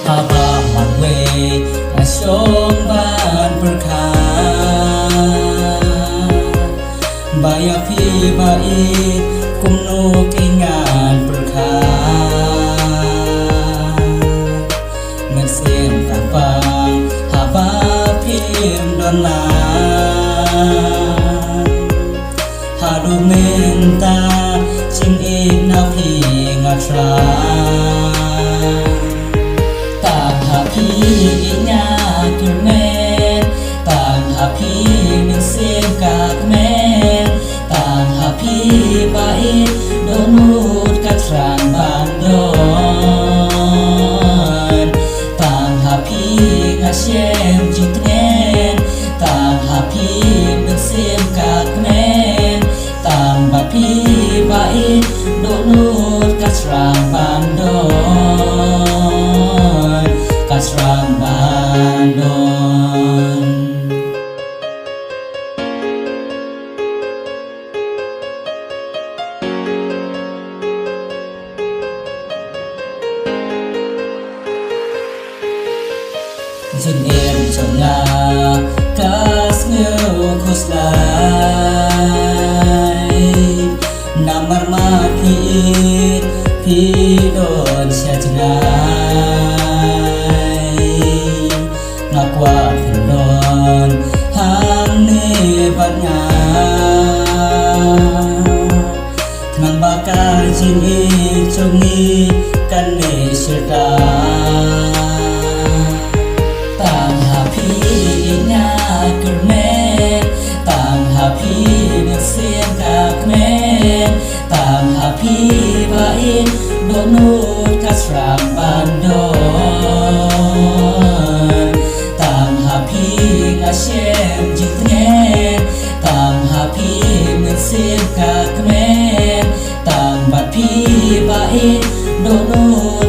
haba manwe asyong ban berkha baya phi bai kumno kingan berkha ngasem kapang haba phim don la hadu menta ching in na phi ngatra Happy inya kirmen tang happy min sim kak men tang happy bai donut katrang bandon tang happy ngasem jitnen tang happy min sim kak men tang happy bai donut katrang bandon Kasrang bandon Jin em chồng nga kas ngeu khos lai namar ma phi don sia ngakwa non ham ne banya nang bakal jini chongi kan ne sirta tang happy nya kermen tang happy ne sim kak men tang happy bain donut kasrang bandon Hashem jitnen tang happy min sim kak men tang bat pi bai donut